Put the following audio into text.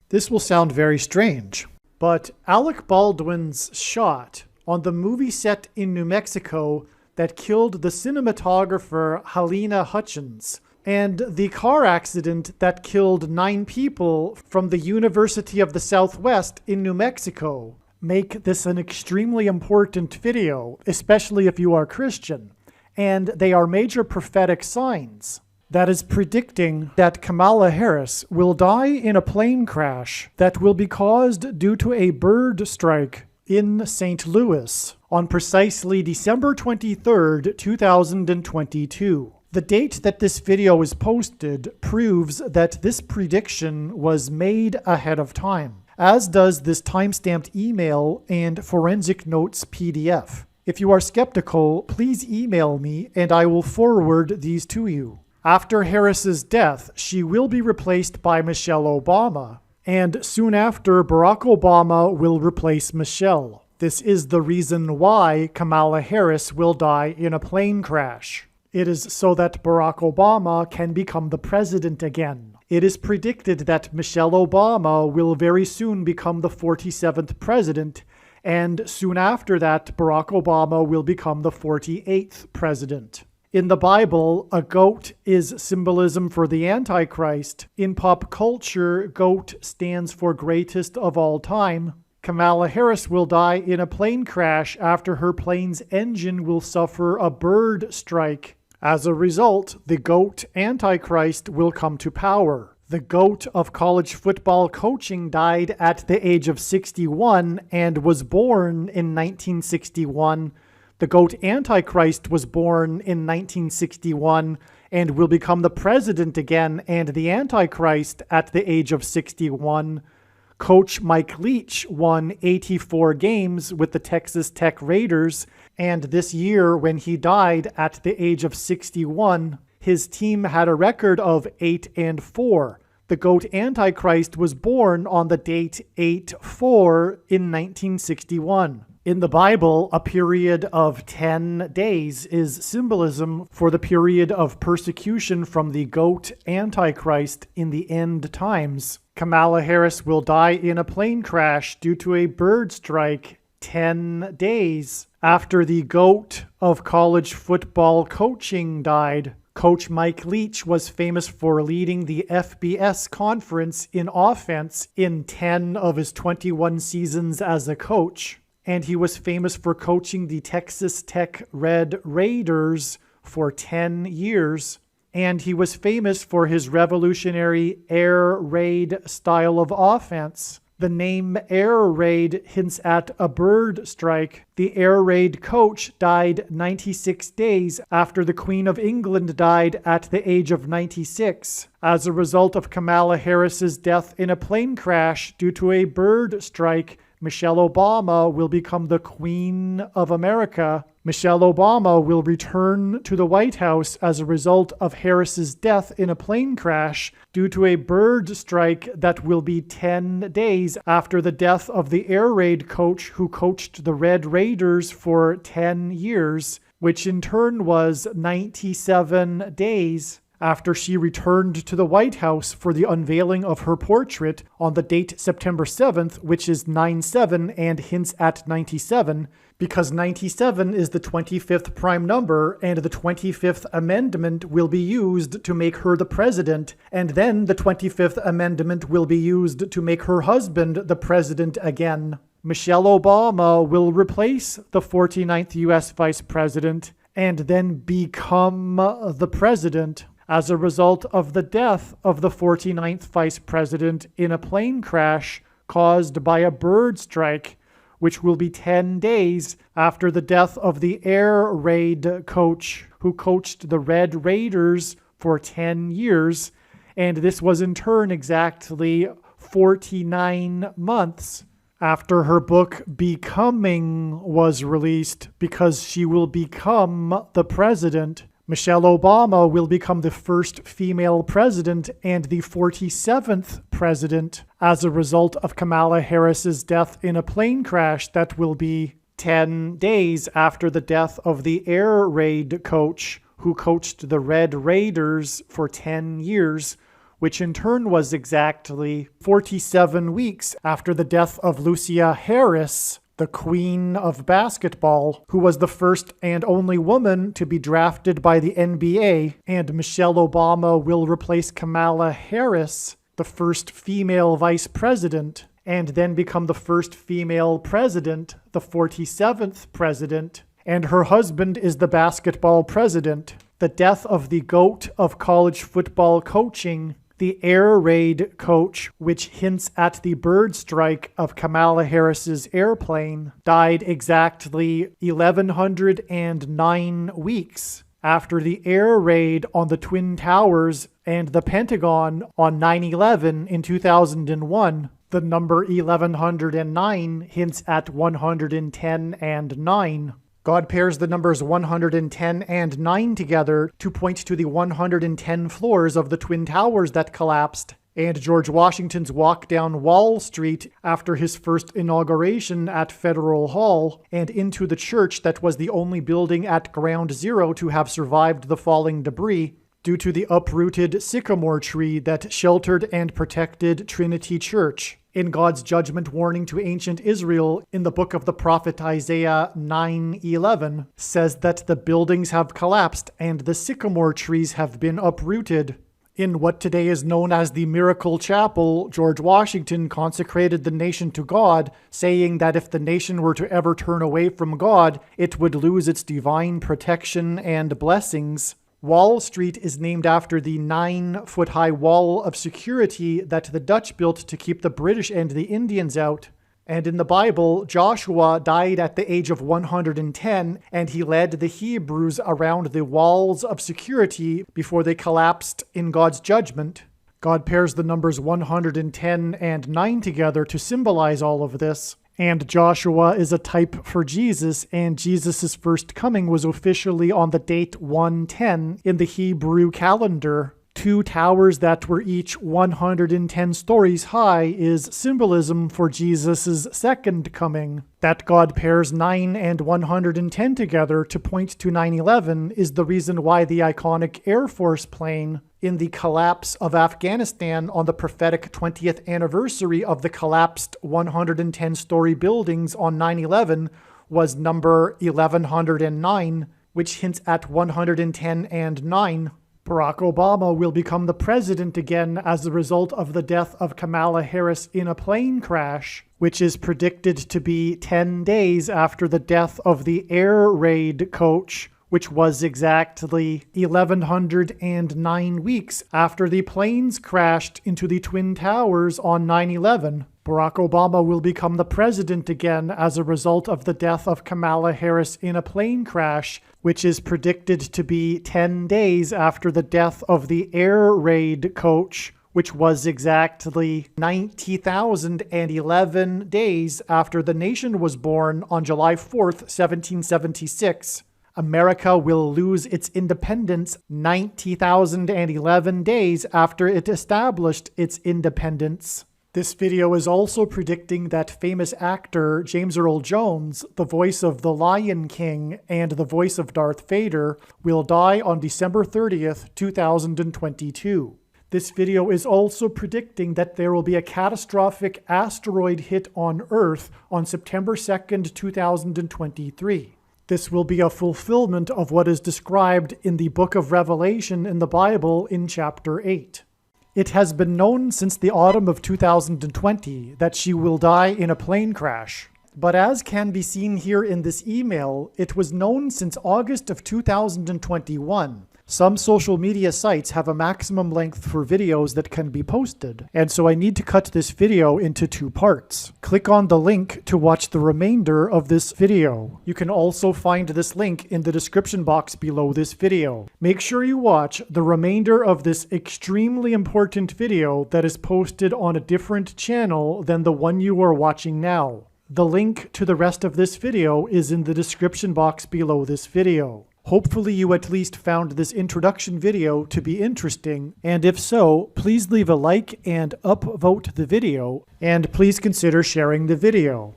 This will sound very strange, but Alec Baldwin's shot on the movie set in New Mexico that killed the cinematographer Halyna Hutchins, and the car accident that killed 9 people from the University of the Southwest in New Mexico make this an extremely important video, especially if you are Christian, and they are major prophetic signs that is predicting that Kamala Harris will die in a plane crash that will be caused due to a bird strike in St. Louis on precisely December 23rd, 2022. The date that this video is posted proves that this prediction was made ahead of time, as does this timestamped email and forensic notes PDF. If you are skeptical, please email me and I will forward these to you. After Harris's death, she will be replaced by Michelle Obama, and soon after, Barack Obama will replace Michelle. This is the reason why Kamala Harris will die in a plane crash. It is so that Barack Obama can become the president again. It is predicted that Michelle Obama will very soon become the 47th president, and soon after that, Barack Obama will become the 48th president. In the Bible, a goat is symbolism for the Antichrist. In pop culture, goat stands for greatest of all time. Kamala Harris will die in a plane crash after her plane's engine will suffer a bird strike. As a result, the GOAT Antichrist will come to power. The GOAT of college football coaching died at the age of 61 and was born in 1961. The GOAT Antichrist was born in 1961 and will become the president again and the Antichrist at the age of 61. Coach Mike Leach won 84 games with the Texas Tech Raiders, and this year, when he died at the age of 61, his team had a record of 8-4. The GOAT Antichrist was born on the date 8-4 in 1961. In the Bible, a period of 10 days is symbolism for the period of persecution from the GOAT Antichrist in the end times. Kamala Harris will die in a plane crash due to a bird strike 10 days after the GOAT of college football coaching died. Coach Mike Leach was famous for leading the FBS conference in offense in 10 of his 21 seasons as a coach. And he was famous for coaching the Texas Tech Red Raiders for 10 years. And he was famous for his revolutionary air raid style of offense. The name air raid hints at a bird strike. The air raid coach died 96 days after the Queen of England died at the age of 96 as a result of Kamala Harris's death in a plane crash due to a bird strike. Michelle Obama will become the Queen of America. Michelle Obama will return to the White House as a result of Harris's death in a plane crash due to a bird strike that will be 10 days after the death of the air raid coach who coached the Red Raiders for 10 years, which in turn was 97 days after she returned to the White House for the unveiling of her portrait on the date September 7th, which is 9/7 and hints at 97, because 97 is the 25th prime number, and the 25th Amendment will be used to make her the president, and then the 25th Amendment will be used to make her husband the president again. Michelle Obama will replace the 49th U.S. Vice President and then become the president as a result of the death of the 49th Vice President in a plane crash caused by a bird strike, which will be 10 days after the death of the air raid coach who coached the Red Raiders for 10 years, and this was in turn exactly 49 months after her book Becoming was released, because she will become the president. Michelle Obama will become the first female president and the 47th president as a result of Kamala Harris's death in a plane crash that will be 10 days after the death of the air raid coach who coached the Red Raiders for 10 years, which in turn was exactly 47 weeks after the death of Lucia Harris, the queen of basketball, who was the first and only woman to be drafted by the NBA, and Michelle Obama will replace Kamala Harris, the first female vice president, and then become the first female president, the 47th president, and her husband is the basketball president. The death of the GOAT of college football coaching, the air raid coach, which hints at the bird strike of Kamala Harris's airplane, died exactly 1,109 weeks after the air raid on the Twin Towers and the Pentagon on 9/11 in 2001. The number 1109 hints at 110 and 9. God pairs the numbers 110 and 9 together to point to the 110 floors of the Twin Towers that collapsed, and George Washington's walk down Wall Street after his first inauguration at Federal Hall, and into the church that was the only building at Ground Zero to have survived the falling debris, due to the uprooted sycamore tree that sheltered and protected Trinity Church. In God's judgment warning to ancient Israel in the book of the prophet Isaiah 9:11 says that the buildings have collapsed and the sycamore trees have been uprooted. In what today is known as the Miracle Chapel, George Washington consecrated the nation to God, saying that if the nation were to ever turn away from God, it would lose its divine protection and blessings. Wall Street is named after the 9-foot-high wall of security that the Dutch built to keep the British and the Indians out. And in the Bible, Joshua died at the age of 110, and he led the Hebrews around the walls of security before they collapsed in God's judgment. God pairs the numbers 110 and 9 together to symbolize all of this. And Joshua is a type for Jesus, and Jesus' first coming was officially on the date 110 in the Hebrew calendar. 2 towers that were each 110 stories high is symbolism for Jesus' second coming. That God pairs 9 and 110 together to point to 9/11 is the reason why the iconic Air Force plane in the collapse of Afghanistan on the prophetic 20th anniversary of the collapsed 110-story buildings on 9/11 was number 1109, which hints at 110 and 9. Barack Obama will become the president again as a result of the death of Kamala Harris in a plane crash, which is predicted to be 10 days after the death of the air raid coach, which was exactly 1,109 weeks after the planes crashed into the Twin Towers on 9/11. Barack Obama will become the president again as a result of the death of Kamala Harris in a plane crash, which is predicted to be 10 days after the death of the air raid coach, which was exactly 90,011 days after the nation was born on July 4th, 1776. America will lose its independence 90,011 days after it established its independence. This video is also predicting that famous actor James Earl Jones, the voice of the Lion King and the voice of Darth Vader, will die on December 30th, 2022. This video is also predicting that there will be a catastrophic asteroid hit on Earth on September 2nd, 2023. This will be a fulfillment of what is described in the book of Revelation in the Bible in chapter 8. It has been known since the autumn of 2020 that she will die in a plane crash. But as can be seen here in this email, it was known since August of 2021. Some social media sites have a maximum length for videos that can be posted, and so I need to cut this video into 2 parts. Click on the link to watch the remainder of this video. You can also find this link in the description box below this video. Make sure you watch the remainder of this extremely important video that is posted on a different channel than the one you are watching now. The link to the rest of this video is in the description box below this video. Hopefully you at least found this introduction video to be interesting, and if so, please leave a like and upvote the video, and please consider sharing the video.